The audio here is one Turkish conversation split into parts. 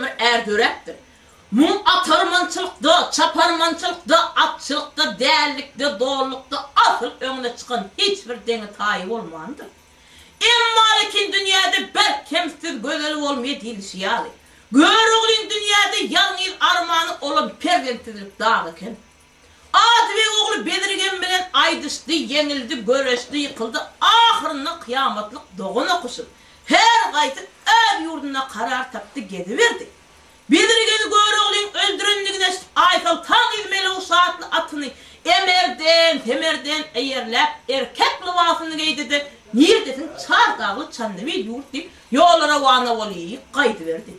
bir erdöreptir. Mum atarmançılıkta, çaparmançılıkta, atçılıkta, değerlikte, doğrulukta asıl önüne çıkan hiçbir dene tayi olmandır. Emma lekin dünyada bir kemsiz gözeli olmaya dilişiyali. Görüğün dünyada yalnız armanı olan perventizlik dağı eken. Adı ve oğlu belirgen bilen aydıştı, yenildi, göreşti, yıkıldı. Ahırına kıyametlik doğuna kuşup her gayet ev yurduna karar taptı gidiverdi. Belirgeni görüğün öldürünlüğüne Aysal tam ilmeli o saatli atını emerden eğerlep erkek lıvasını giydidi. Neredesin çardağlı çannevi yurt deyip yollara vana olayı kaydıverdi.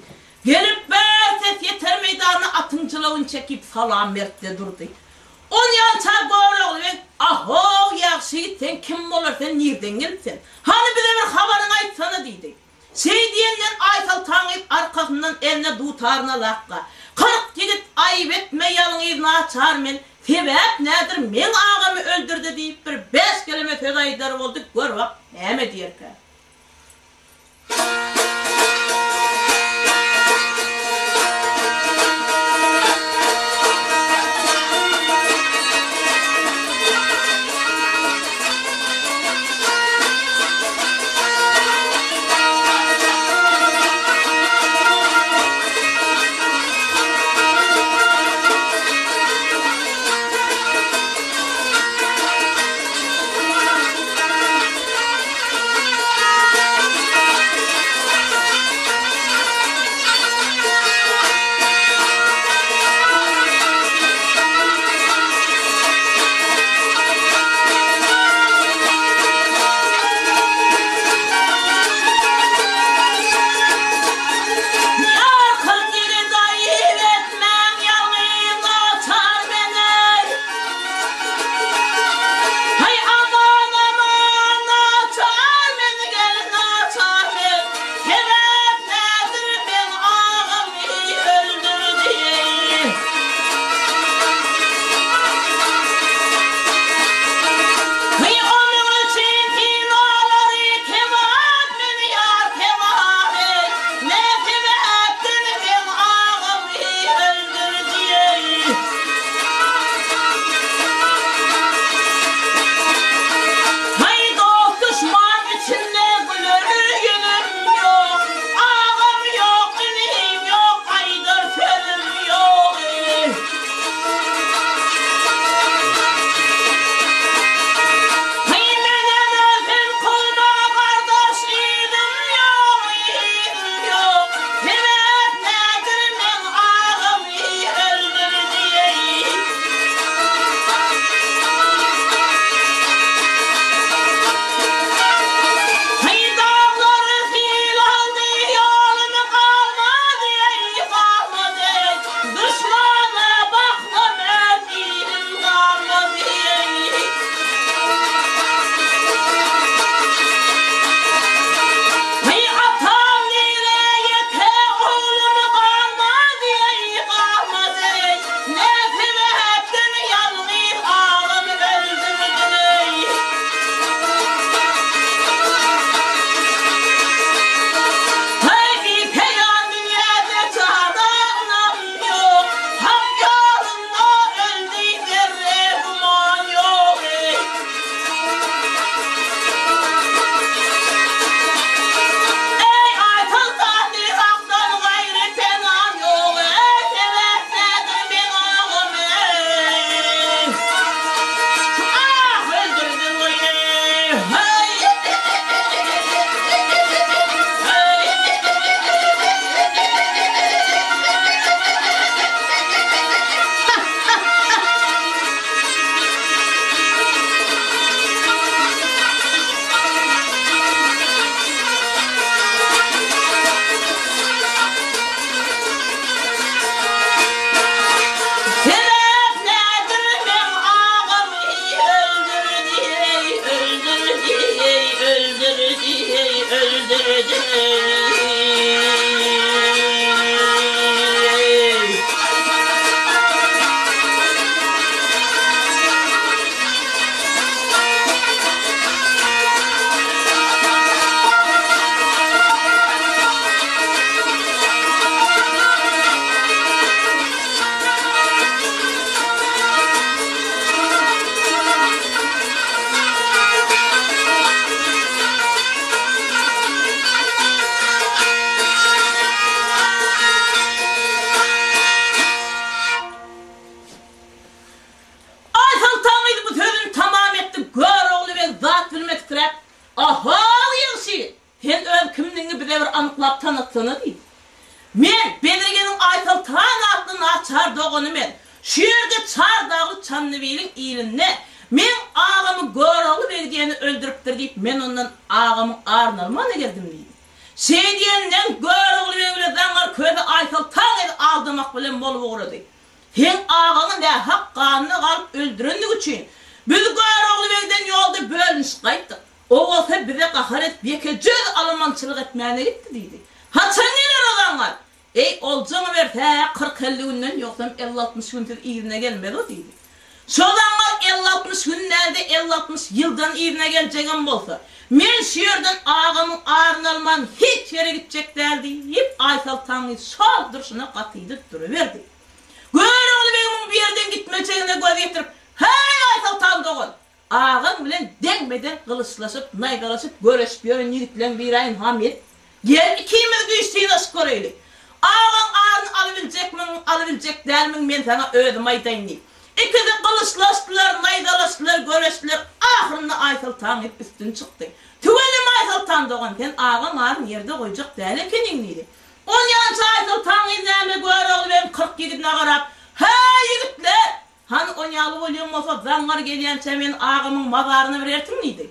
Gelip bir ses yeter meydanına atıncılığını çekip salam verdi durdu. On yançar görüğün ve aho yakşı sen kim olur sen nereden gelsin? Hani bize bir haberini aytsana deydi. Şey diyenden Aysal tanıyıp arkasından eline dutarına lakka. 40 yigit ayıp etme yalın naçar men. Sebep nedir men ağamı öldürdü deyip bir 5 kelime söz aydarı olduk gör bak. Hemen diyerken. kimliğini bize bir anıklap tanıttığını değil. Men Bedirgenin Aytal Tan adlı naçar doğunu men. Şu yerde Çardağı Çanlıbeyli'nin ilinne men ağamı Goralı Bedirgeni öldürüptür deyip men ondan ağamın arnalmana geldim deyip. Seydiyenden Goralı Bedirgeni zangar köyde Aytal Tan edip aldımak bilen bolu uğradı. Hen ağanın da hakkını kalıp öldüründük için biz Goralı Bedirgeni yolda bölünüş kayttık. O olsa bize kaharet bekecöz Almançılık etmeyene gitti deydi. Haçan gelir olanlar. Ey olcanı ver 40-50 günden yoksam 50-60 gündür iyirine gelmedi o deydi. Şolanlar 50-60 günlerde 50-60 yıldan iyirine geleceğim bolsa men şu yerden ağamın ağrını alman hiç yere gidecek derdi deyip Aysal Tanrı'yı sol duruşuna katıydı duruverdi. Göğrüğünü benim bir yerden gitmeyeceğine göz getirip hey Aysal Tanrı'nın ağam bilen denmeden kılıçlaşıp naygalaşıp görüşüp yürütlen bir ayın hamiyet gel ikimiz güçlüğü nasıl koruyla ağam ağrını alabilecek der mi ben sana ödüm aytayım deyip İkisi kılıçlaştılar, naygalaştılar, görüştüler ahırında Aysal Tanrı üstün çıktı tüvelim Aysal Tanrı'nın sen ağam ağrın yerde koyacak değerli kendinliydi 10 yançı Aysal Tanrı'yı neyme göğrüğü benim 40 yigitine karab hey yigitler hani on yalı oluyor olsa zanlar gelen çemen ağamın mazarını verirtim neydi?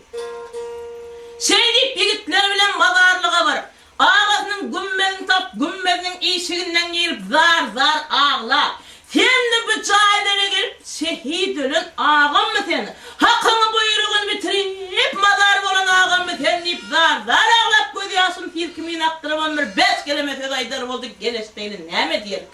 Deyip yigitler bilen mazarlığa var. Ağasının gümmezini tap, gümmezinin işiğinden gelip zar ağlar. Sen de bu çaylara gelip şehit ölün ağam mı sen? Hakkını buyruğunu bitirip mazar olan ağam mı sen deyip zar ağlap göz yaşım tilkimin aktıramam bir 5 kilometre aydar oldu geleşteyle ne mi diyerek?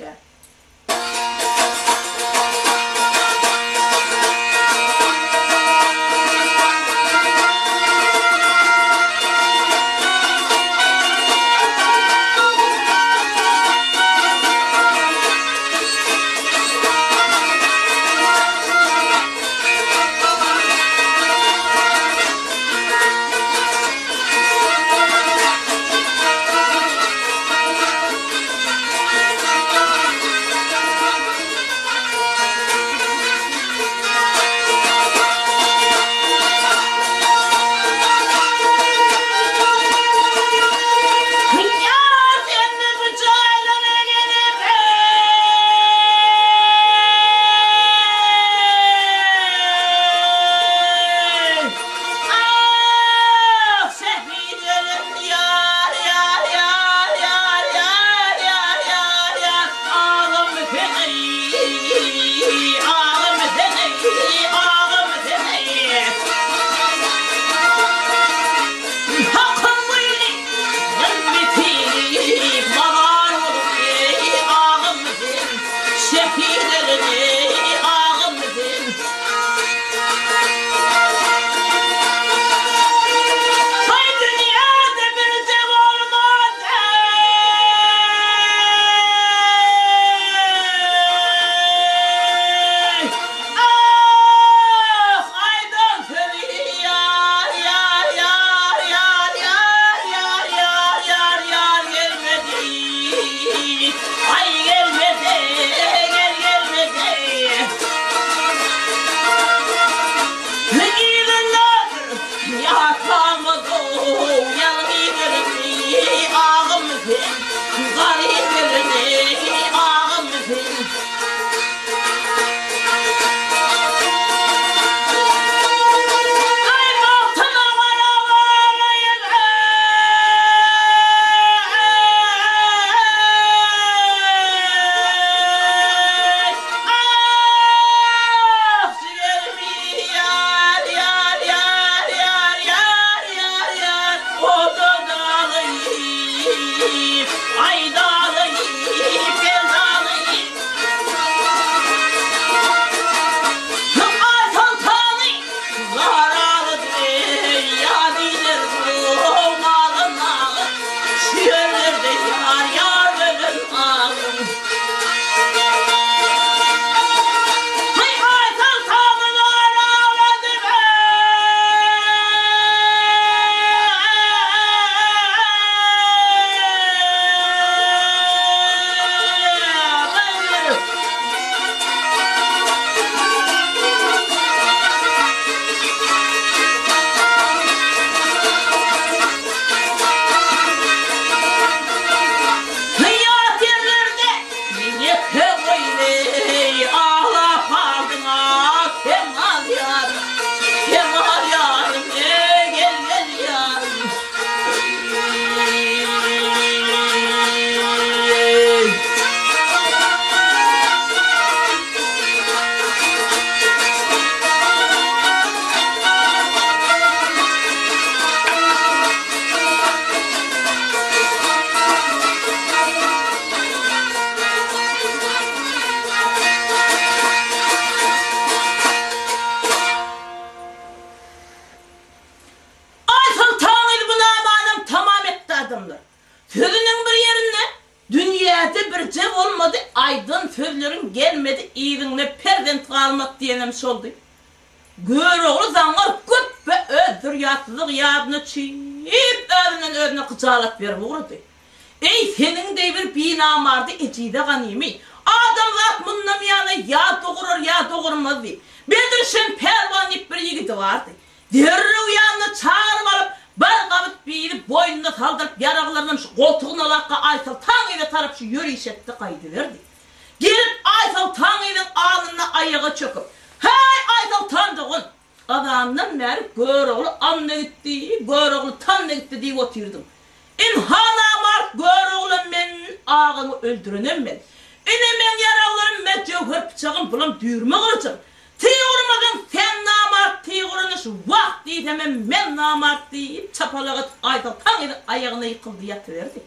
adamlar. Sözünün bir yerine dünyada bir cev olmadı, aydın sözlerin gelmedi, iğrinle perdent kalmak diyenem soldu. Gör oğlu zanlar köp ve özdür yatsızlık yadını çiğip özünden kıçalat verip uğradı. Ey senin de bir bina vardı içide ganimi. Adamlar bundan yana ya doğurur ya doğurmaz diye. Bedirşen pervan ip bir yigiti vardı. Derrev yanına çağırıp alıp bir kabıt bir boynuna saldırıp yaraqlarından şu koltuğuna lakka Aysal Tanrı'yla tarıp şu yürüyüş etti kaydı verdi. Gelip Aysal Tanrı'nın alnına ayağa çöküp hey Aysal Tanrı'nın adamdan beri gör oğlu anne gitti, gör oğlu tanrı gitti diye oturdum. İmhana var gör oğlum ben ağamı öldürenem ben. İnemen yaraqlarım ben cevher bıçağım bulam düğürme kılıçım. Tığırmadın sen namart tığırınış vakt deyip hemen men namart deyip çapalağı Aysal Tanrı'nın ayağına yıkıldı yatıverdi.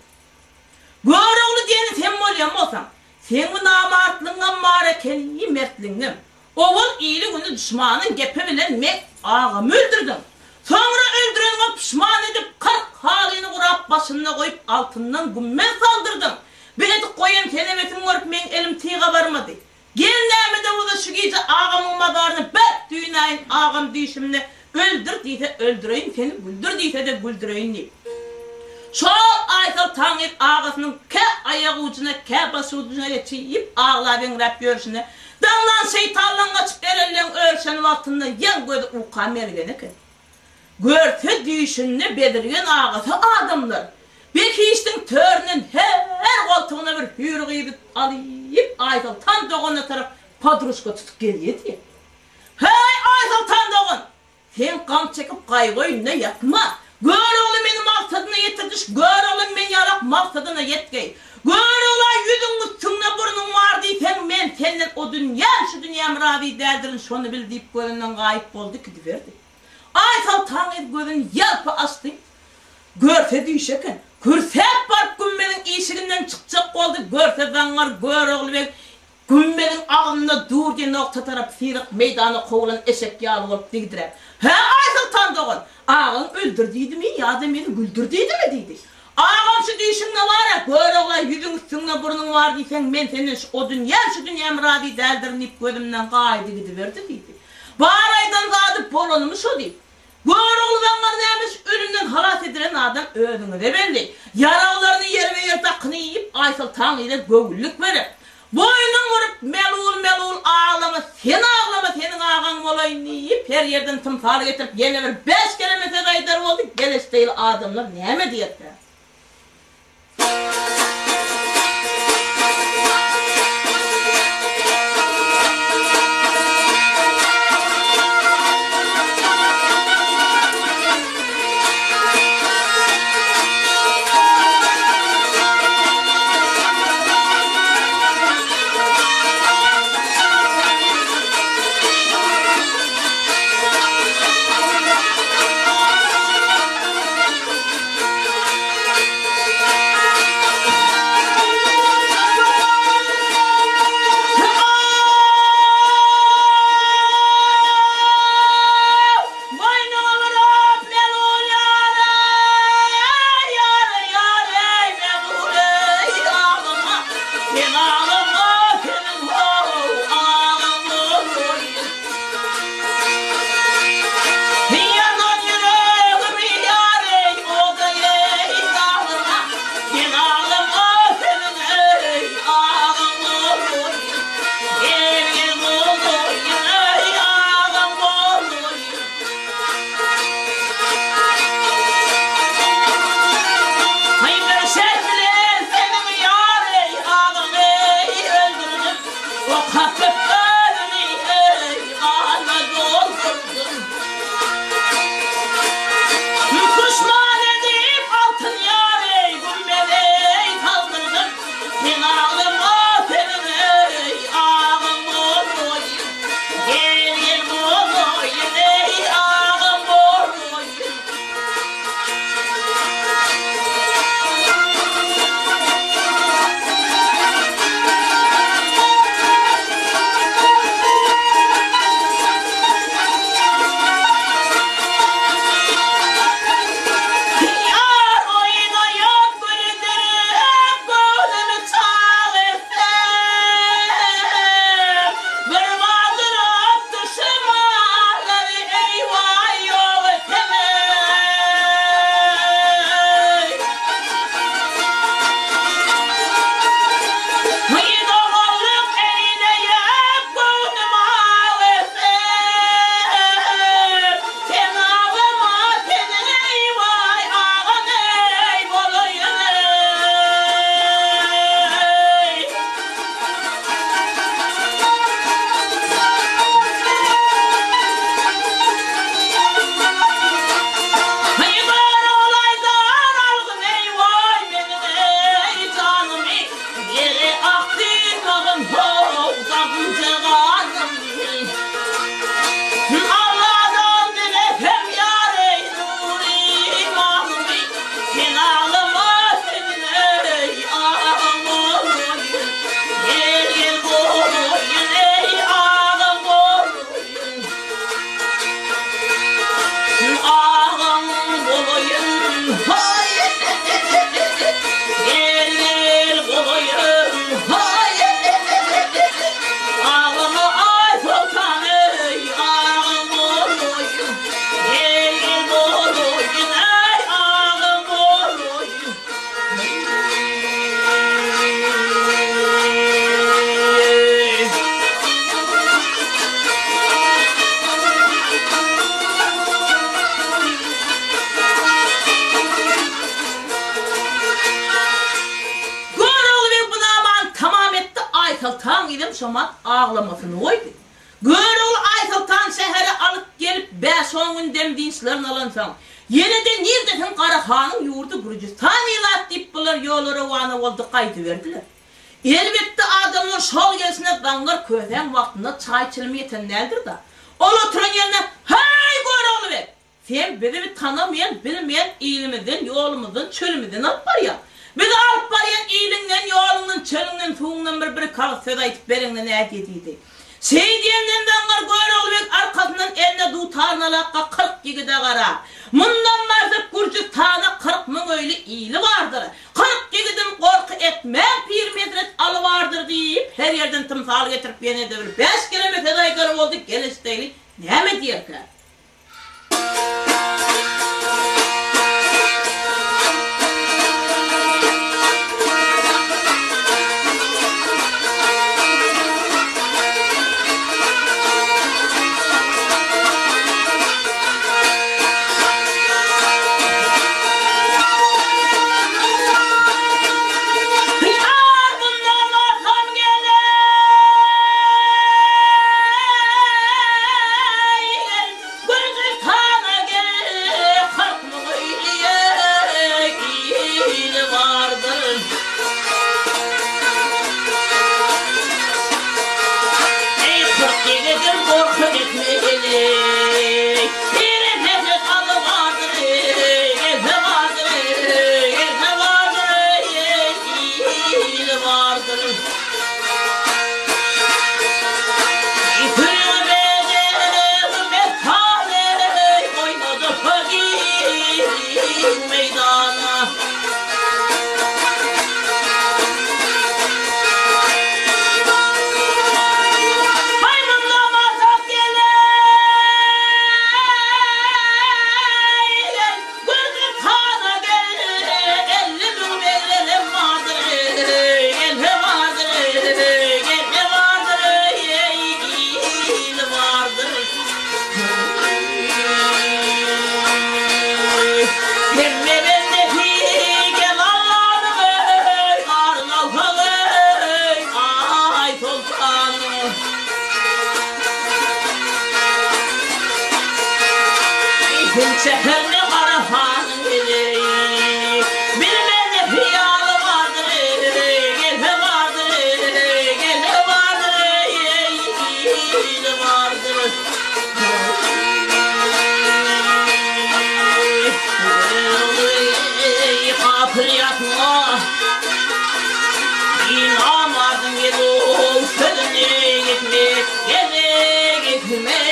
Gör oğlu diyeni sen molyam olsam, sen bu namartlığına marekeli mertliğine, oğul iyili günü düşmanın gepe bilen mek ağamı öldürdüm. Sonra öldürenine pişman edip 40 halini kurap başına koyup altından gümmen saldırdım. Biledik koyayım tenemetin görüp men elim tığ'a varmadı. Gelnemi de o da şu gece ağamın madarını bet düğünayın ağam deyişimle öldür deyse öldüreyim seni, güldür deyse de güldüreyim deyip. Şol Aysal Tanrı ağasının ke ayak ucuna ke başı ucuna geçeyip ağlayın Rab görüşüne. Dağlan şeytanlan açıp elellen ölçenin altında yan gözü uqa mergeni ki. Görse deyişinle belirgen ağası adamlar. Belki iştin törünün her koltuğuna bir hürü giyip alayıp Aysal Tanrı'na taraf padruşka tutup geliyor diye. Hey Aysal Tanrı'nın! Sen kan çekip kaygıyla yatma. Gör oğlum benim maksadına yetişiş. Gör oğlum ben yarak maksadına yetkey. Gör oğlum yüzün üstünde burnun var deysen ben senden o dünya şu dünyam ravi derdirin şunu bil deyip gözünden gayip oldu ki verdi. Aysal Tanrı gözünü yalpa açtı. Görse deyişeken. Görse barıp gümmenin işiğinden çıkacak oldu. Görse zanlar gör oğlum ben gümmenin ağında dur diye nokta taraf sirik meydanı kovulan eşek yağlı olup digdirep. He Aysal Tanrı'nın ağın öldürdüydü mi ya da beni güldürdüydü mi deydi. Ağam şu deyişinde var ya gör oğlum yüzün üstünde burnun var deysen ben senin o dünya şu dünyam radi derdirin ip gözümden kaydı gidiverdi deydi. Bağıraydan zadı bolonmuş o deyip. Gör oğlanlar neymiş ölümden halas edilen adam ödünü de belli. Yaralarını yer ve yer takını yiyip Aysal Tanrı'yla gövüllük verip. Boynun vurup melul ağlama sen ağlama senin ağan olayın deyip her yerden tımsal getirip yine bir 5 kilometre kaydar oldu. Geleş değil adamlar neyme diyette. Aysaltan idim şamat ağlamasını koydu. Gör ol Aysaltan şehre alıp gelip 5-10 gün demdiğinçlerini alansan. Yeniden neredesin Karahan'ın yurdu Gürcistan ilat deyip bunlar yolları vana oldu kaydı verdiler. Elbette adamlar şol gelsine dangar közen vaktinde çay çilimi yetenlerdir da. Ol oturan yerine hey gör oğlu be. Sen bizi tanımayan, bilmeyen ilimizden, yolumuzdan, çölümüzden alıp var ya. Bizi alıp barayan iyilinden, yolundan, çölünden, tuğundan bir kalıp söz aytıp berinden ne ediydi. Şey diyenden dangar gör oğlu be arkasından eline dutarın alakka 40 gigide kara. Bundan mazıp Gürcistan'a 40 min öyle iyili vardır. 40 gigidin korku etmem bir metret alı vardır deyip her yerden tımsal getirip yine devir. 5 kilometre daykırı oldu gelişteyli. Ne mi diyor ki? Şehirli Karahan'ın geleği bilmem fiyalı vardır, gelse vardır, gelse vardır, iyili vardır. Kapır yatma, inanmadın yolu, sözüne gitme, gitme, gitme.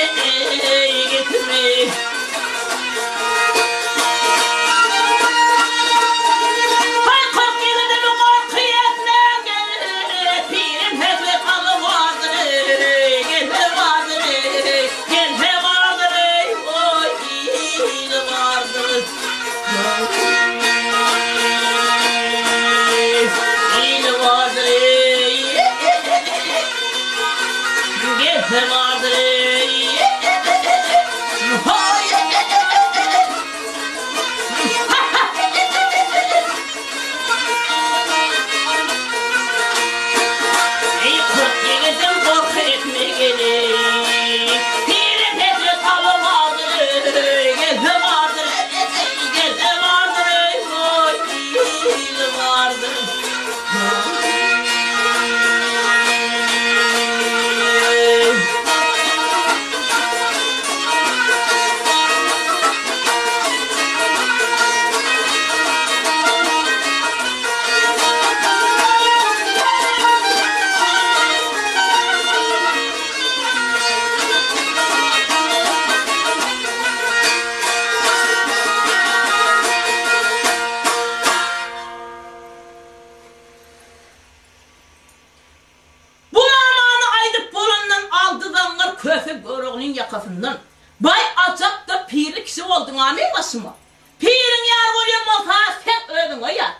Yakasından. Bay acak da pirli kişi oldun amin başıma. Pirin yar oluyor olsa sen öldün o ya.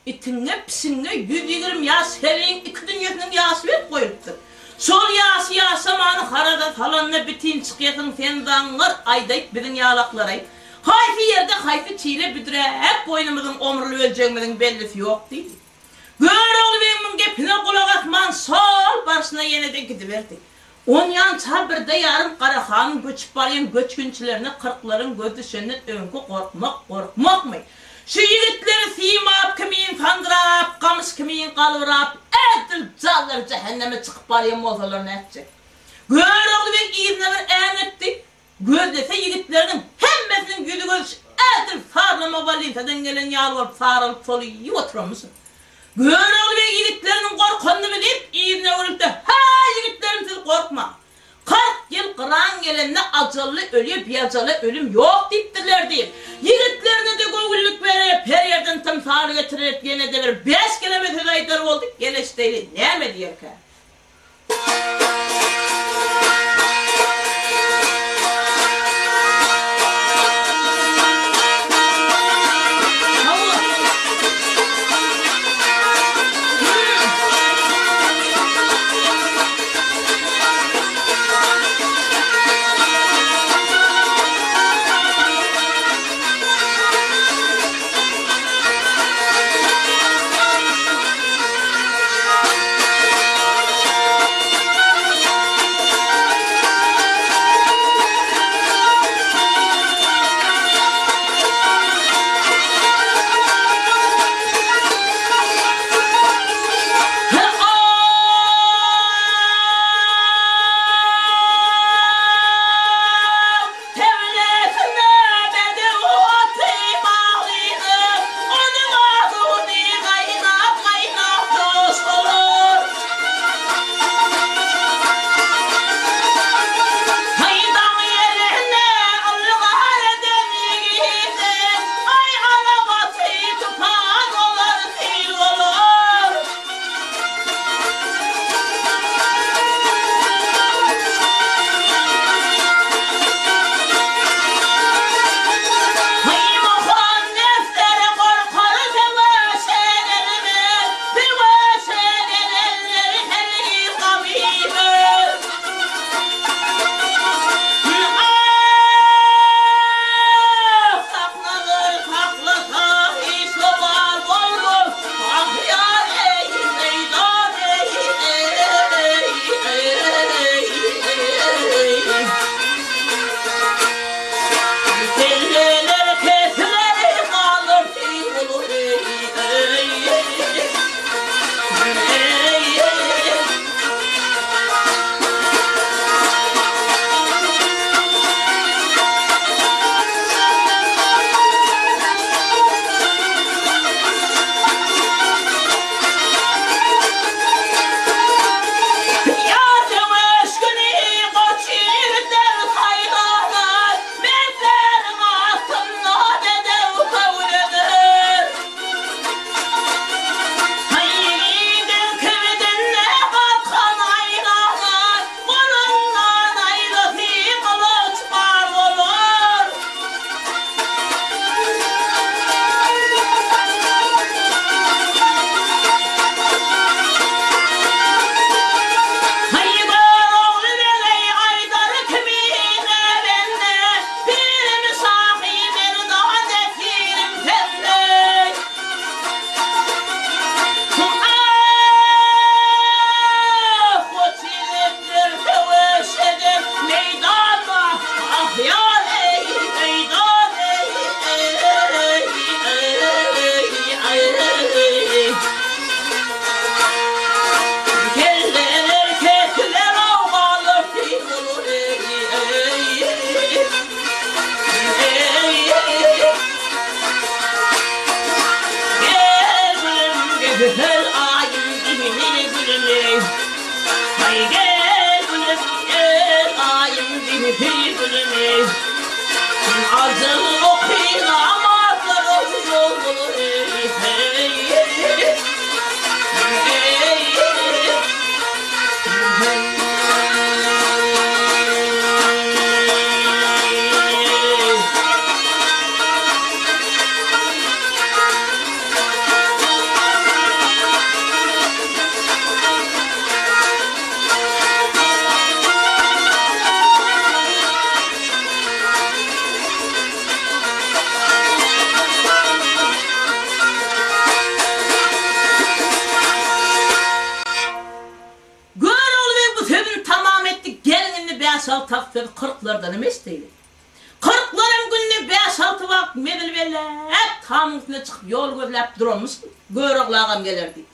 İtinle pisinle 120 yaş helin 2 dünyasının yaşı verip koyuluptur. Sol yaşı yaşamanı harada falanla bitin çıkıyasın sen dağınlar aydayıp bizim yalaklarayı. Hayfi yerde hayfi çiğle büdüre hep boynumuzun omurlu öleceğimizin bellisi yok değil. Gör oğlum adamın gepine kulak atman sol başına yine de gidiverdi. On yan çabırda yarım Karahan'ın göçüp barayan göçkünçülerini kırkların gödüşenden önkü korkmak mı? Şu yigitleri simap kimin fandırap, kamış kimin kalıvrap, edil callar cehenneme çıkıp barayan mozalarını edecek. Gör oğlu ben iğne bir eğen etti. Gördese yigitlerinin hemmesinin güdü göz edil farlama valifeden gelen yalvarıp farılıp solu iyi oturmuşsun. Gör oğlu ben yigitlerinin korkununu bilip iğne olup da ha yigitlerim siz korkma. 40 yıl kıran gelenine acılı ölüyor, bir acılı ölüm yok deyiptirler deyip. Yigitlerine de gönüllük verip her yerden tımsarı getirip yine de bir 5 kilometre aydır olduk. Geleş değil, ne mi diyor ki? tafsir 40'lardan emes deydi. 40'ların gününe 5-6 vakt medil hep tamın üstüne çıkıp yol gözlep durmuş, göröklağam gelerdi.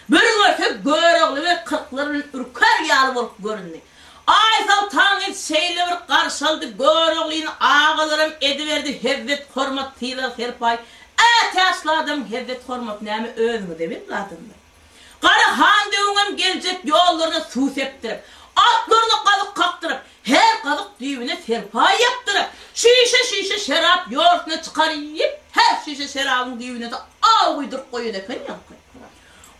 Bir görse göröklü ve 40'ların ürker yalı bolup göründü. Aysal taňy şeýle bir garşaldy, görögliň ağalarym ediverdi, hevvet hormat tila herpay. Ätäşladım, hevvet hormat näme özüňi debip ladymdy. Gara han döňem geljek ýollaryna suw sepdirip, atlaryny gazyk kakdyryp, her gazyk düýbüne serpay ýapdyryp, şişe şerap ýortuny çykaryp, her şişe şerabyň düýbüne de aw guyduryp goýan eken ýaňky.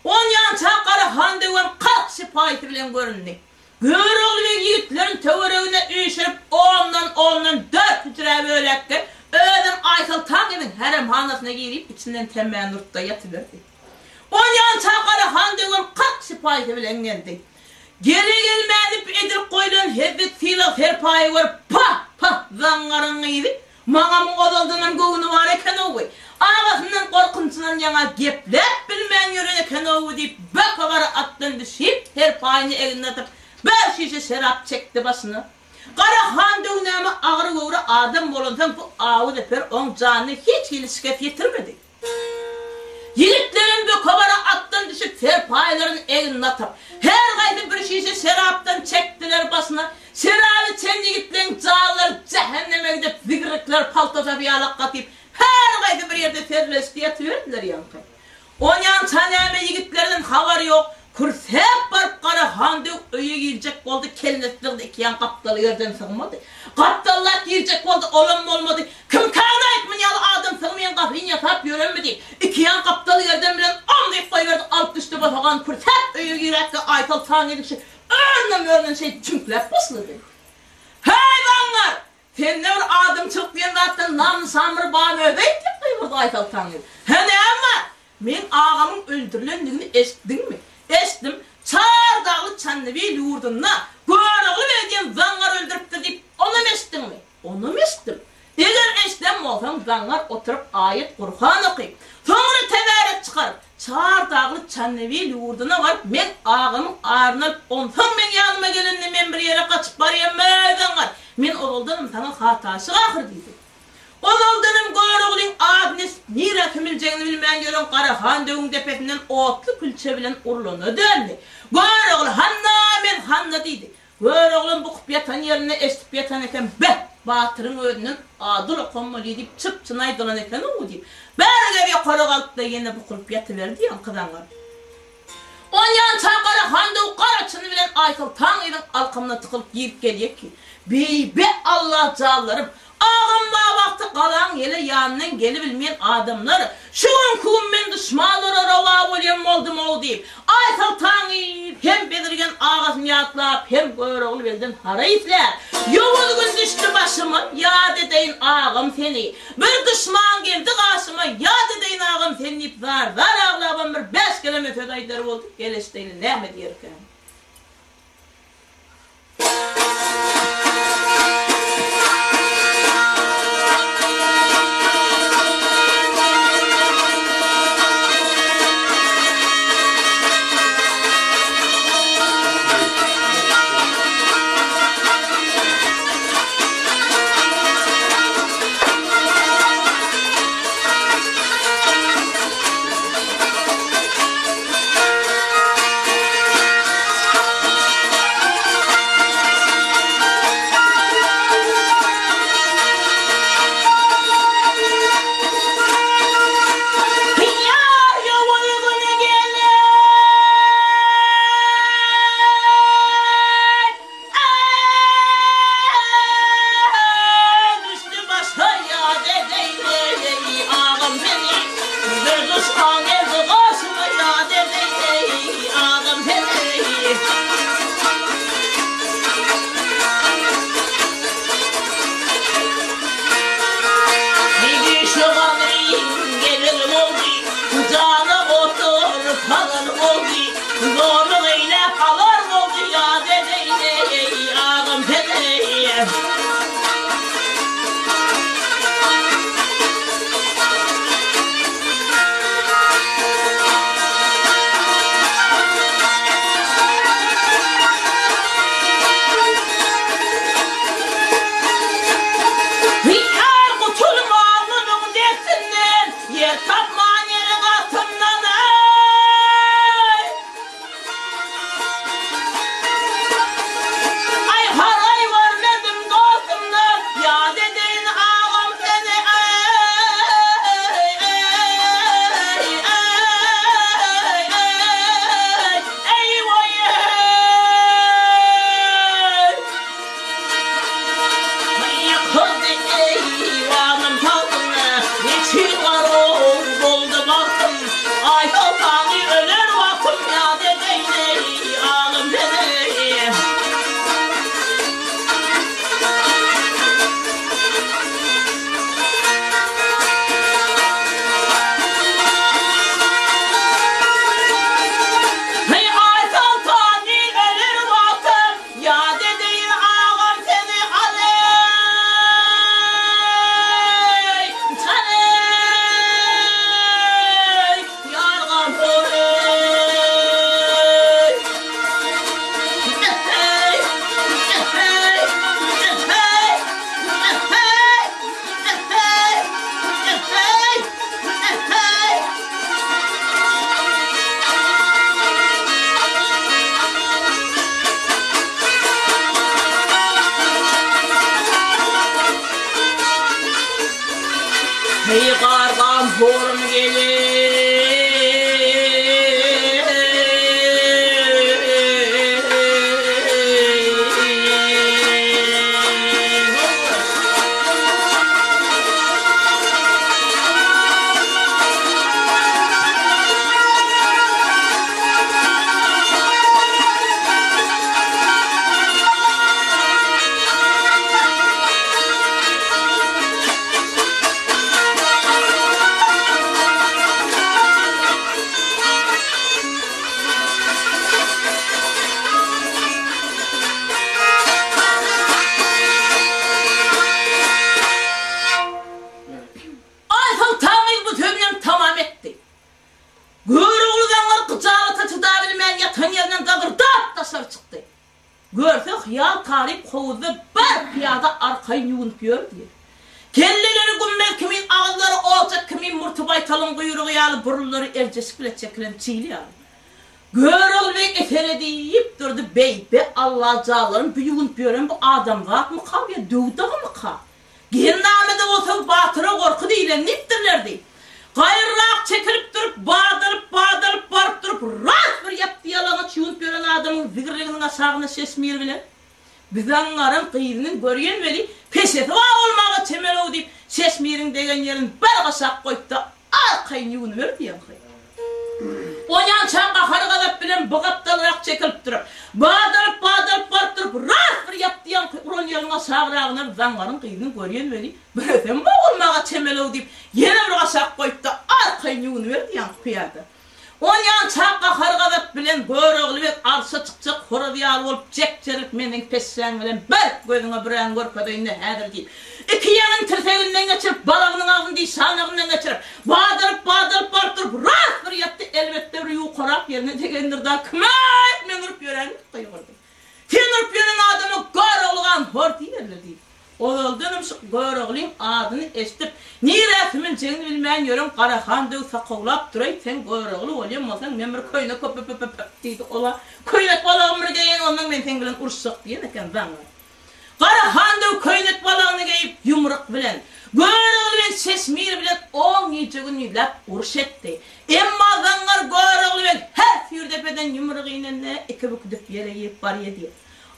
On ýança gara han döňem 40 sipaýy bilen göründi. Görögli ve yiğitlerin töweregine üýşirip, ondan 4 hücre bölekke, öýden Aysal taňynyň heremhanasyna girip, içinden temmän nurtda ýatyberdi. On ýança gara han döňem 40 sipaýy bilen geldi. Geri gelmedip edip koyulan hevvet silah herpayı var, pah, zangarın iyiydi. Maňa godaldynyň göwüni var eken owy. Ağasından korkunçundan yana geplep bilmeyen yören eken owy diýip, bakagara atdan düşip, herpayını eline atıp, bir şişe şerap çekti başını. Gara han döňäme agry gowra adam bolandan bu awy deper oň janyny hiç ilişket ýetirmedi. Yiğitlerin bu kabara attan düşüp serpaylarını eline atıp, her gaýdy bir şişe şeraptan çektiler başına. Şerabı çen yiğitlerin jağlar cehenneme gidip zigirikler paltoza bir alak katıp, her gaýdy bir yerde serleşdi ýatyberdiler ýaňky. Onyan çanäme yiğitlerinin habary ýok. Kursep barıp gara handy öýe girecek boldy, kelletdirdi, iki ýan gapdaly ýerden sığmady. Gapdallar girecek boldy, olam bolmady. Kim kana aýtmyn ýaly adam sığmayan gapyny ýatap ýörenmedi. Iki ýan gapdaly ýerden bilen andyp goýberdi, alyp düşdi basagan kursep öýe girekde Aysal taňy düşi. Örnüm şey çümklep başladı. Hey banlar! Sen ne bir adam çykdyň zatdan nam samır bana ödeyip goýberdi Aysal taňy. He näme? Men ağamyň öldürilendigini eşitdiňmi? Eşitdim, Çardağlı Çannevi ýurduna görögli berdiň zangar öldüripdir diýip, onu eşitdiňmi? Onu eşitdim. Eger eşitden bolsaň, zangar oturup ayet Kur'an okyp, soňra teberek çykaryp, Çardağlı Çannevi ýurduna barıp, men ağamyň arynap, ondan men ýanyma gelende men bir ýere kaçyp barýarmyn zangar. Men oğuldanım sana hataşy ahir diýdi. Oğuldanım görögliň adnes nire kimiljeğini bilmeyen ýören gara han döňüň depesinden otly külçe bilen urlana döndü. Görögli hanna diýdi. Göröglim bu ýatan ýerine eşitip ýatan eken, batyryň öýünden adyl okanmaly diýip çyp-çynay dolan eken o diýip. Berge bir qora galypda ýene bu kurup ýatyberdi ýankydanlar. On ýança gara han döňüň garaçyny bilen Aysal taňynyň alkamyna tykylyp girip gelýek ki, beybe Allah jallarym, ağımda vakti kalan yele yanından geli bilmeyen adamlar şu gün men düşmanlara rava bolýan boldum o deyip Aysal taňy hem bedirgen ağasyny ýatlap hem görögli belden haraýtlar. Ýowul gün düşdi başyma, ýad edeýin ağam seni. Bir düşman geldi gaşyma, ýad edeýin ağam seni diýip zar ağlabam bir 5 kilometre gaýdar boldy. Geleşdeýin näme diýerken. Hey qarğam horum gelir. Görse hıyal tarif kovuzda bir piyada arkayı yuvunup yör diye. Kelleleri gümmel kimin ağızları olacak, kimin murtubaytalın kuyruğu yağlı burulları ercesik bile çekilen çiğli yağlı. Görül ve efere deyip durdu bey be Allah cağların bir yuvunup yören bu adam rahat mı kal ya dövdağı mı kal? Ginnamede olsa batıra korku değil niptirlerdi. Gayrırak çekilip durup bağdırıp barıp durup rahat bir yaptı yalana yuvunup yören adamın zikirliğinin aşağına sesmir bile. Bizanların kıyırının görüyen veri peseti var olmağa temel o deyip sesmirin degen yerin bir kaşak koyup da arkayın yuvunup ver diyen kıyır. Onyan çanqa harıqalap bilen bıqaptalarak çekilip durup bağdırıp barıp durup rahat bir yaptı yan uron yalına sağırağına bizanların kıyırının görüyen veri bir var olmağa temel o deyip yine bir kaşak koyup da arkayın yuvunup ver diyen kıyardı. Onyan çanqa harıqalap bilen göröğlü ve arsa çıkacak horabiyalı olup çekçerip menin pessen bilen bir gözüne biren görpedeyinde hədir deyip iki yanın tirseğinden geçirip balağının ağzını değil sağınağından geçirip bağdırıp barıp durup rahat bir yaptı elbette bir yuqarak yerine tegendir daha kımayt men urup yören kıyırdı. Sen urup yören adamı göröğlüğün hor deyirler deyip oğuldanım şu göröğlüğün adını estip niretimin cengini bilmeyen yörün Karahan dev sakavlap duray sen göröğlü olayım olsan men bir köyne köp deydi ola köynek balağımı deyin ondan ben sen bilen ursak diyen eken zanlar. Karahan dev köynek balağını geyip yumruk bilen göröğlüğün sesmir bilen 17 gün yılap uruş etti. Emma zanlar göröğlüğün her fürdepeden yumruk inenle iki büküdüp yere yiyip var yedi.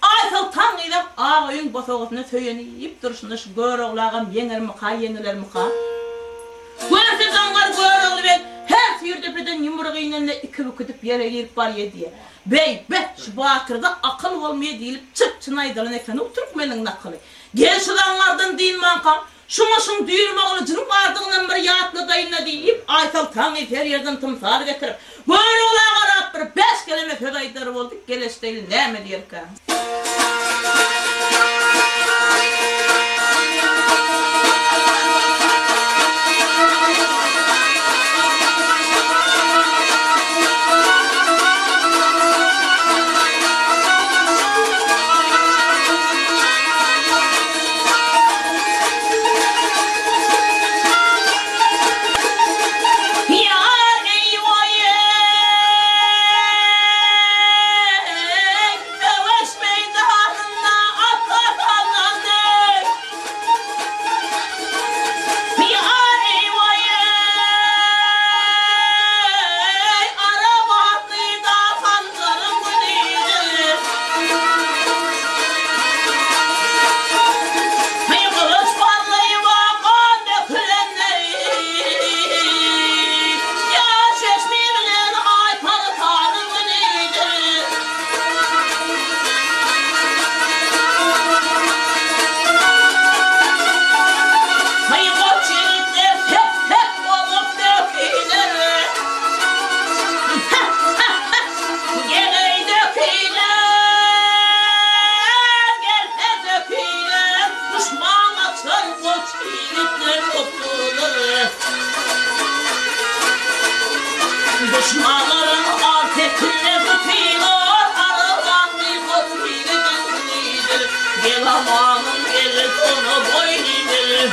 Aysal tan edip ağayın basağısına söylenip duruşunda şu göröğlüğün yener mi ka yeniler mi ka? Görse zanlar göröğlüğün her fürdepeden yumruk inenle iki büküdüp yere yiyip var yedi. Bey be şu bakırda akıl olmaya deyilip çıp çınaydalan efendim oturup menin nakılı. Gel şu zanlardan deyin mankam. Şuna düğürmağını cırıp ardığından bir yatlı dayına deyip Aysal tan edip her yerden tımsar getirip göröğlüğün arap bir 5 kelime fedaydarı olduk geleş değil ne mi diyer ka? Düşmanların afetine tutuyor, aradan bir kotuyla gizlidir. Gel amanın eli sonu boylidir.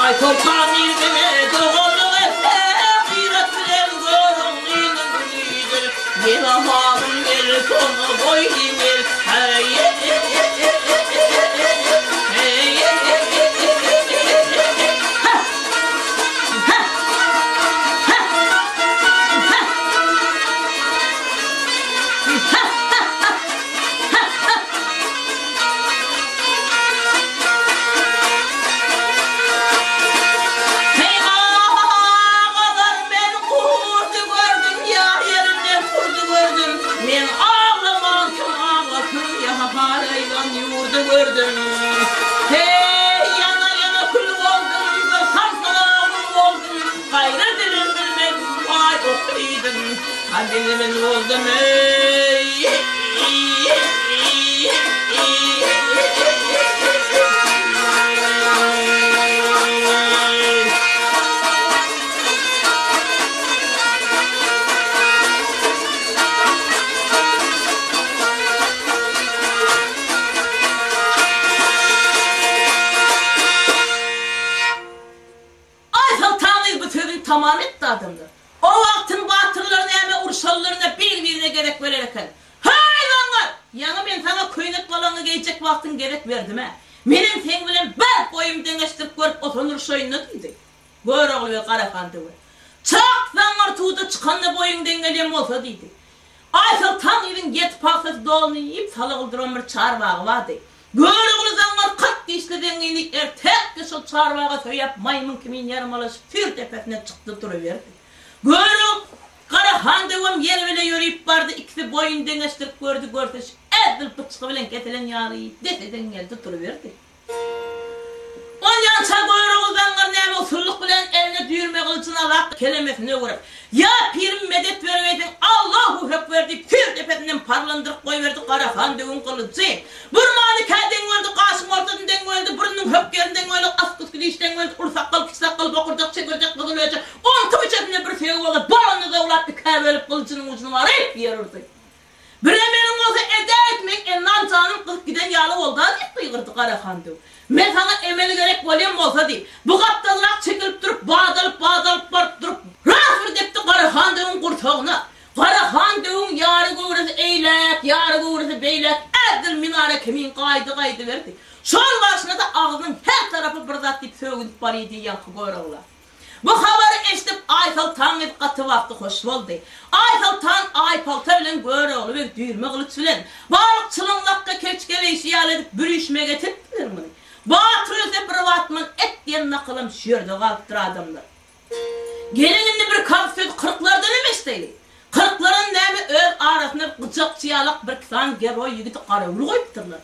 Ay toptan ilgime doğru efiret bilen görün iyidir. Bir amalım bir sonu boyun bir hey. Gördüm. Hey yana yana kul oldum da sarsağım oldum. Gayrı dilim bilmek vay okuyordum. Kalbimin oldum ey. Tamam etti adamdır. O vaktin batırlarına hemen urşallarına birbirine gerek verirken hayvanlar! Yani ben sana köynek balanı giyecek vaktin gerek verdim he. Benim sen bilen ben boyum dengeştirip görüp otanır şoyunu dedi. Gör oğlu ve karakandı var. Çak zanlar tuğda çıkanla boyun dengelem olsa dedi. Aysal tam evin get paksası dolunu yiyip salıqıldıran bir çarvağı vardı. Gör oğlu zanlar 40 dişli dengelik tek de şu çarvağa söyep maymun kimin yarmalaşıp tür tepesine çıktı duruverdi. Gör oğlu Karahan devam yer bile yürüyüp vardı. İkisi boyun dengeştirip gördü görteş. Edil bıçkı bilen ketilen yarıyı deseden geldi duruverdi. Ondan çağır oğuldanlar neyme usulluk bilen eline düğürme kılıcına Allah kelimesine vurup ya pirim medet vermeydin Allahu hep verdi pür tepesinden parlandırıp koyverdi Karahan devun kılıcı. Burmanı kendin öldü, kaşın ortasından öldü, burnun hep yerinden öldü, askus gidişten öldü, ursakkal, pisakkal, bakırcak, çekircak, kızılacak, 10 tübüçesine bir şey oldu, balanı da ulat bir kâvelip kılıcının ucunu var hep yerirdi. Bilemenin olsa ede etmek enlan canım kılıp giden yalı oldu, deyip kıygırdı Karahan devun. Ben sana emeli gerek volüm olsa deyip, bu kaptalırak çekilip durup, bağdalıp barıp durup, rafır depti Karahan devun kurtağına. Karahan devun yarı kıvrısı eylek, yarı kıvrısı beylek, edil minare kimin kaydı verdi. Şol başına da ağzının her tarafı bir zat deyip sögüdüp barıydı yankı görüyorlar. Bu haberi eşitip Aysal Tan edip katı vakti hoş oldu. Aysal Tan aypalta bilen görüyorlar ve düğürme kılıç bilen. Balıkçılınlakta keçkele işi yal edip bürüşme getirdiler mi? Batırıyorsa bir vatman et diyen nakılım şürdü kalptır adamlar. Gelininde bir kalp söz kırklardan emesteydi. Kırkların nemi öz arasında bıçak çiyalak bir kisan geroy yigiti karayolu koyuptırlar.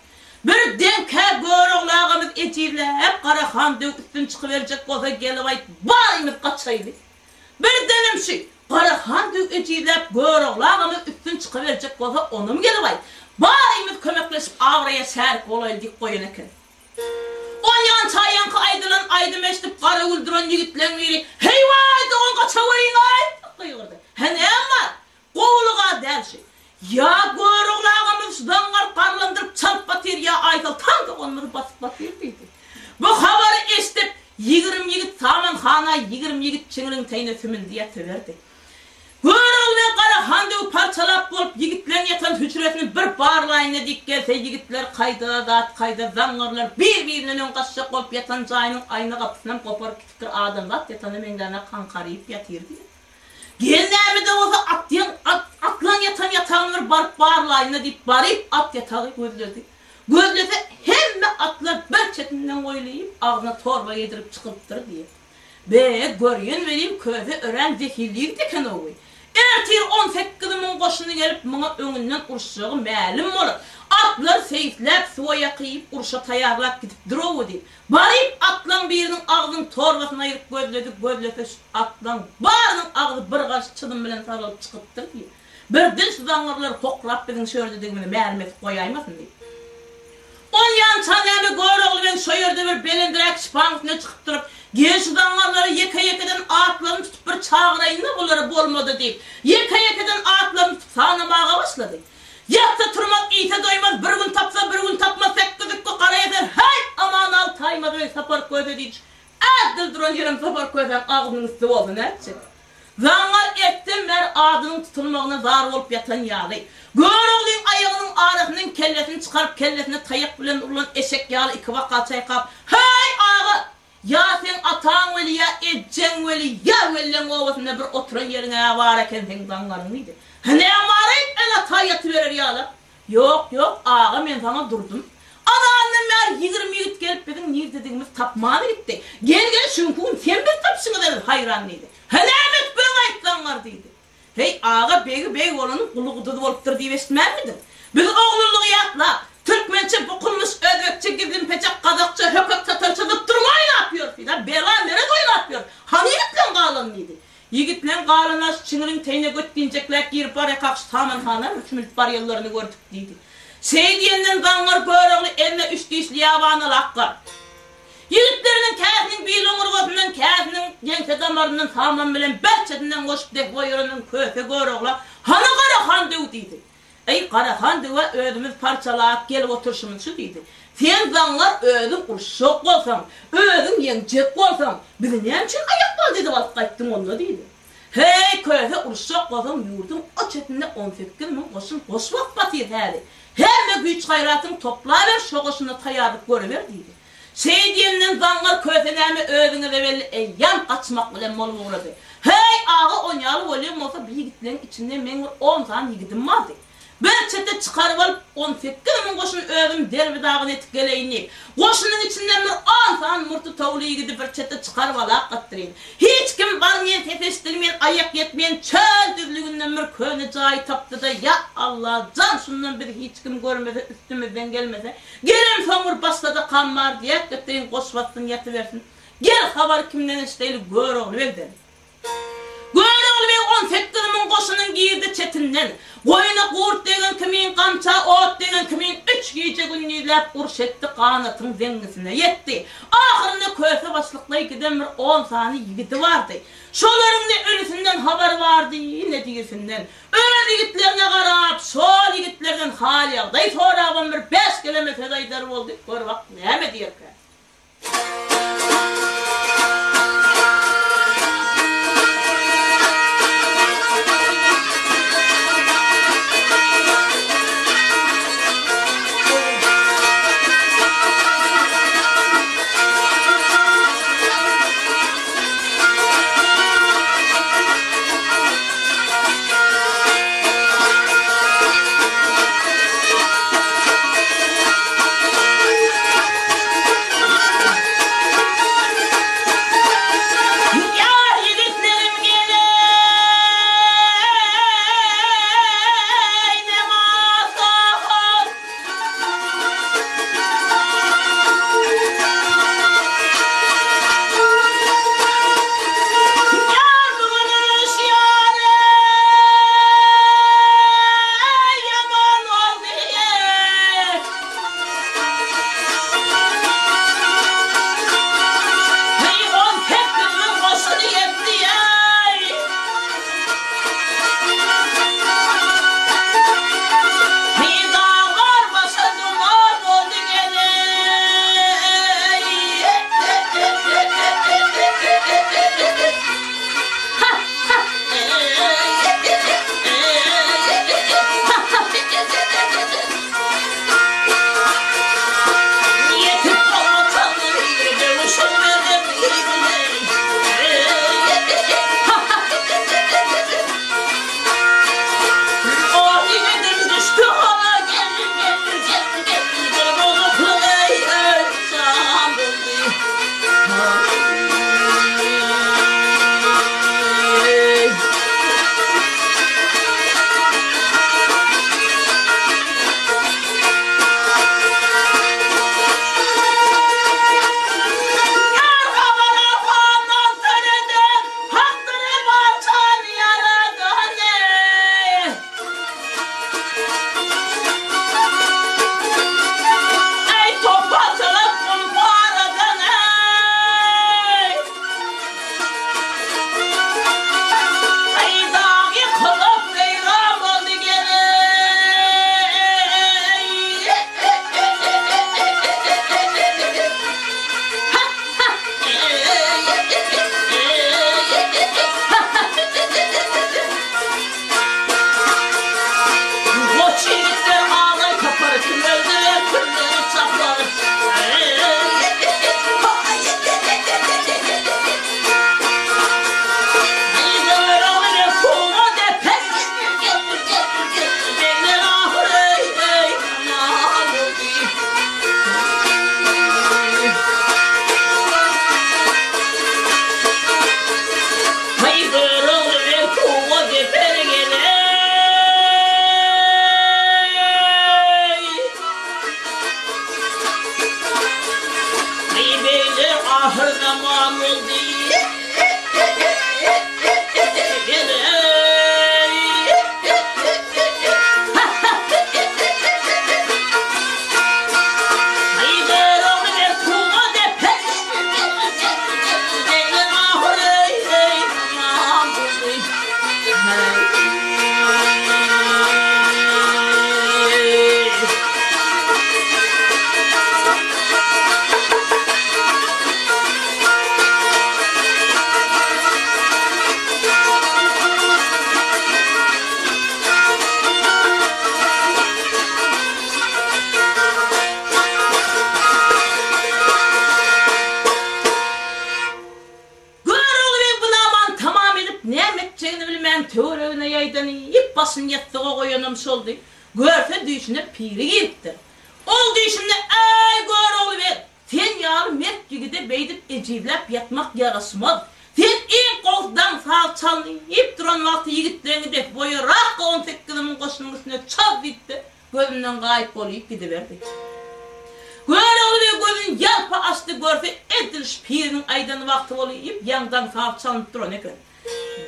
Bir demke görüğlağımız eciyle hep Karahan dök üstün çıkıverecek olsa gelip ait barımız kaçaydı. Bir denem şey Karahan dök eciyle hep görüğlağımız üstün çıkıverecek olsa onum gelip ait barımız kömekleşip avraya şerik olaydı koyun eken. Onyan çayankı aydılan aydım eşitip kara öldüren yigitlen veri heyvaydı on kaçavayın ay kıyırdı. Henem var kovuluğa der şey. Ya görüğlağımız sudanlar parlandırıp çarp batır ya Aysal tam da onları basıp batır deydi. Bu haberi eşitip 20 yigit saman hana 20 yigit çınırın teyine sümün diye söverdi. Görüğüne Karahan dev parçalap bulup yigitlerin yatan hücresini bir barlayına dik gelse yigitler kayda zanlarlar birbirinin ön kaçacak olup yatan cayının ayna kapısından kopar kütükür adamlat yatanı menlerine kan karayıp yatırdı. Gelnemi de olsa atlan yatağını barıp barlayına deyip barıp at yatağı gözledi. Gözlese hem de atlar bir çetinden koyulayıp ağzına torba yedirip çıkıptır diye. Be görüyen vereyim köze ören zehirliği deken oğuy. Ertir 18'imin koşunu gelip bana önünden urşağı məlum olur. Atlar seyiflep suya yakıyıp urşa tayarlap gidip duruvu deyip. Barayıp atlan birinin ağzının torbasına ayırıp gözlese atlan barının ağzı bir karşı çıdım bilen sarılıp çıkıptır diye. Birden sudanlarlar kokrap bizim şördediğimini məlum etip koyaymasın deyip. On yan çanemi görüğlü ben şöyrde bir belindirek şipankine çıkıp durup genç sudanlarları yeka-yekadan atlarını tutup bir çağırayın da bunları bolmadı deyip yeka-yekadan atlarını tutup sağlamağa başladı. Yatta turmak iyite doymaz, bir gün tapsa bir gün tapmaz köze diýip adil duran ýerim sapar közen agynyň üstü boldy näçe. Zangar etdim mer adynyň tutulmagyna zar bolup ýatan ýaly. Görüňiň aýagynyň arasynyň kellesini çykaryp kellesine taýak bilen ulan eşek ýaly iki waka çaýkap, "Hey ağa, ya sen ataň weli ya ejjeň weli ya wellen owasynda bir oturan ýeriňe bar eken sen zangaryň idi. Hene amaryp ela taýat berer ýaly." Yok ağa men sana durdum. Ananın mer 20 ýigit gelip biziň nirdedigimiz tapmany gitdi. Gel şunkum sen bir tapşyňy dedi hayran idi. Helamet ben aýtlanlar diýdi. Hey ağa begi olanyň gulugudy bolupdyr diýip esmämidin? Biz oglulugy ýatlap, türkmençe bukulmuş ödekçe gizlim peçek kazakça hökök tatarçılıp durmay napýyor diýdi. Bela nere oýnapýor? Hani ýigitlen galan diýdi. Ýigitlen galanaş çiňiriň teýne götdiňjekler girip bar ýakak saman hana üçmült bar ýyllaryny gördük diýdi. Seýdiýenden gaňlar böregli elne üç diýişli ýabany lakkar. Ýigitleriniň käsiniň bir oňurgosyndan käsiniň ýeňse damaryndan saman bilen berçedinden goşup dek boýurynyň köpe göregla hana Karahan dew diýdi. Ey Karahan dew özümiz parçalap gelip oturşymyz şu diýdi. Sen gaňlar özüň urşak bolsaň, özüň ýeňjek bolsaň, bizi näçe aýakbal diýdi balyp gaýtdyň onda diýdi. Hey köpe urşak bolsaň ýurdun o çetinde 18 min goşun goşmak batyr häli. Hemme güýç gaýratyň toplaýar şoğuşyna taýaryp göreber diýdi. Seýdiýenden gaňlar kösenämi özüňe belli eýýam gaçmak bilen mol bolady. Hey ağa oňaly bolýan bolsa bir ýigitleň içinde men 10 tan ýigitim bardy. Bir çete çykaryp alyp 18 min goşun özüm derbi dagyny etip geleýini. Goşunyň içinden bir 10 tan murty tawly ýigidi bir çete çykaryp alak gatdyryn. Hiç kim barmyan tefesdirmeýän, aýak ýetmeýän çöl düzlüginden bir köne jaý tapdy da ya Allah, jan şundan bir hiç kim görmese, üstümizden gelmese, gelem soňur başlada kanmar diýip gatdyryn goşwatdyň ýatybersin. Gel habar kimden eşdeýli görogly berdi. Görogly 18 min goşunyň girdi çetinden. Goýuna gurt degen kimin gamça, ot degen kimin 3 gece günlap urşetdi qanatyň dengisine ýetdi. Ahyrynda köse başlykly giden bir 10 sany ýigiti bardy. Şolaryň ne ölüsinden habar bardy, ne diýersinden. Öle ýigitlerine garap, şol ýigitlerden hal ýagdaý soraban bir 5 kilometre daýdar boldy. Gör wagt näme diýerkä. ahır zaman oldu. Töreğine yaydan ip basın yettiğe koyanım soldu. Görse düşünüp piri gitti. Ol düşünüp ey gör oğlu ver. Sen yarım mert gibi beydip eciblep yatmak yarasmaz. Sen ilk koldan sağ çalınıp duran vakti yigitlerini de boyu rakı 18'imin koşunun üstüne çal gitti. Gözünden kayıp olup gidiverdi. Gör oğlu ver gözün yalpa açtı görse ediliş pirinin aydan vakti olup yandan sağ çalınıp duran ekran.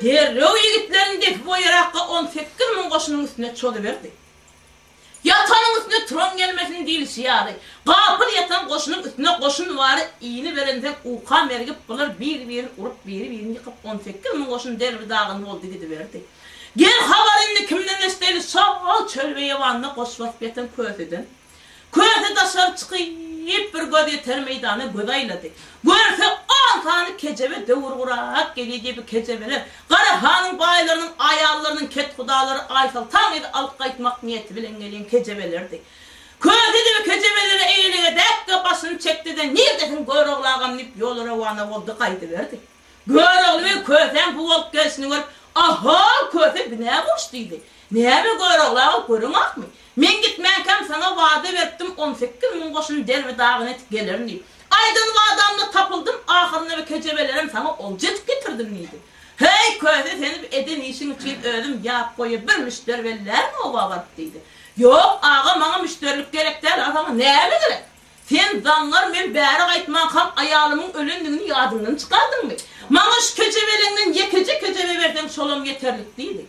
Derrew yigitlerini de boyarakka 18'imin koşunun üstüne çoluverdi. Yatanın üstüne tron gelmesin değilsi yani. Kapır yatan koşunun üstüne koşun varı iğni verenden uka mergip bular bir urup birini yıkıp 18'imin koşun derbi dağını oldu gidiverdi. Gel haberini kimden esteyli sağ çölve yavanına koşvas beten köfeden. Köfede dışarı çıkıp bir göz yeter meydanı gödayladı. Görse 10 tane kecebe dövurgurak geliyor gibi kecebeler. Karahanın baylarının ayarlarının ket kudaları aysal tam edi alıp kayıtmak niyeti bilen gelen kecebelerdi. Köfede ve kecebeleri eğiline dakika basını çekti de neredesin gör oğlağım nip yolu ravana oldu kaydıverdi. Gör oğlu ve köfeden bu olup gelsin görüp aha köfe bir neye koştuydu. Neye mi gör oğlağı görün ak mı? Men gitmenken sana vade verdim 18'imin koşun derbi dağın et gelirim deyip. Aydın vadamla tapıldım ahırına ve kecebelerim sana olcet getirdim neydi. Hey köfte seni bir eden işin için öldüm yap koyu bir müşteri verirler mi o vaktiydi. Yok ağa bana müşterilik gerek değil ama neye mi gerek? Sen zanlar ben beri kayıtman kam ayağımın ölündüğünü yadından çıkardın mı? Bana şu kecebelerinden yekece kecebe verdim solum yeterlik değildi.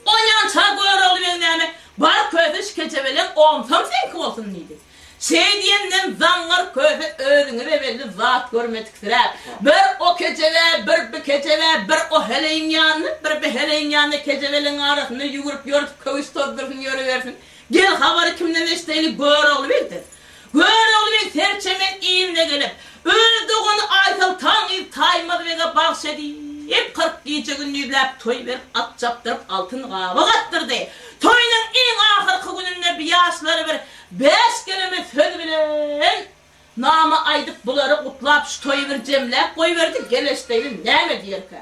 Onyan çağ koyar oğlu ben neyme bar köfte şu kecebelen omsam sen kim olsun neydi? Şey diyenden zanlar köfte öğrünü ve belli zat görmedik sıra. Bir o kecebe, bir kecebe, bir o heleyin yanını, bir heleyin yanını kecebelerin arasında yürüp kövüş tozdursun yürüversin. Gel havarı kimden esteyli gör oğlu verdi. Gör oğlu ben serçemen iyimle gelip öldüğünü aysal tam il taymadı ve bahşedi. Hep 40 gece günlüğüblep toy verip at çaptırıp altın kavak attırdı. Toyunun en ahırkı gününde bir yaşları ver 5 kelime söz bilen nama aydıp buları kutlap şu toyu bir cemlep koyverdi geleşteydim ne mi diyor ki?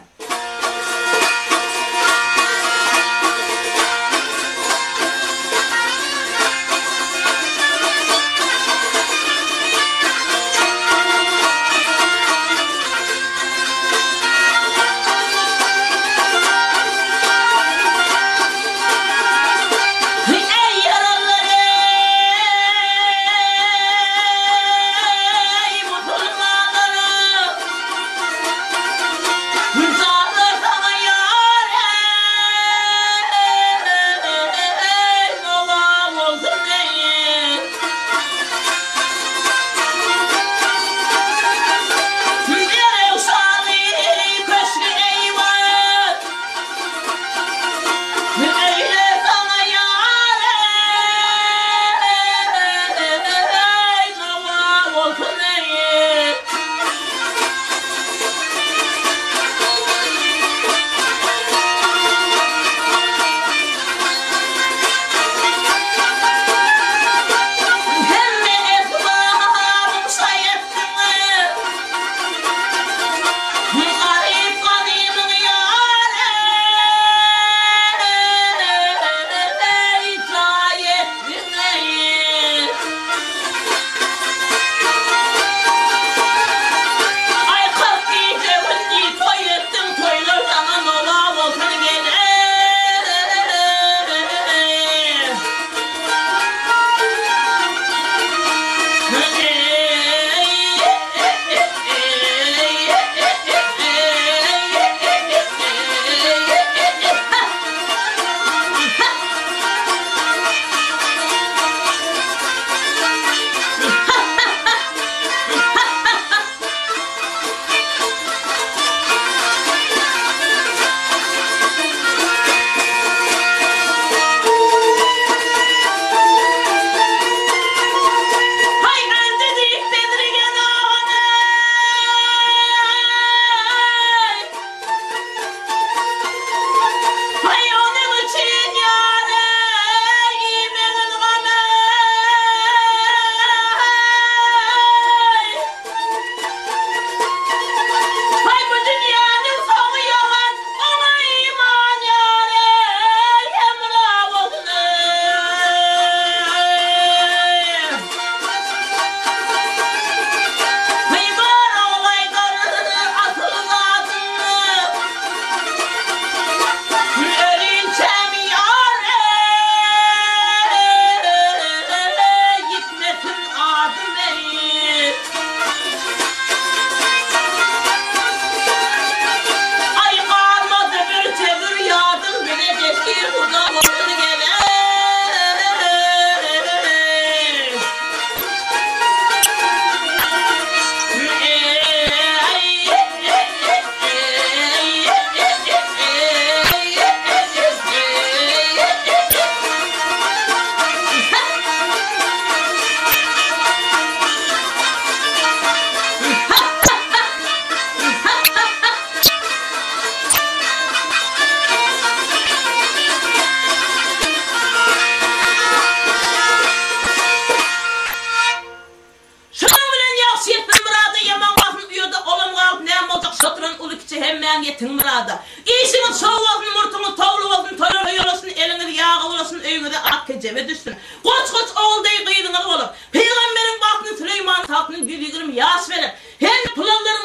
İşiniz çoğu olsun, murtunuz tavlu olsun, toylar olsun, eliniz yağı olsun, öyünüze ak keceve düşsün. Koç oğul deyip kıydınız olur. Peygamberin baktığını Süleyman tahtının 120 yaş verir. Hem planları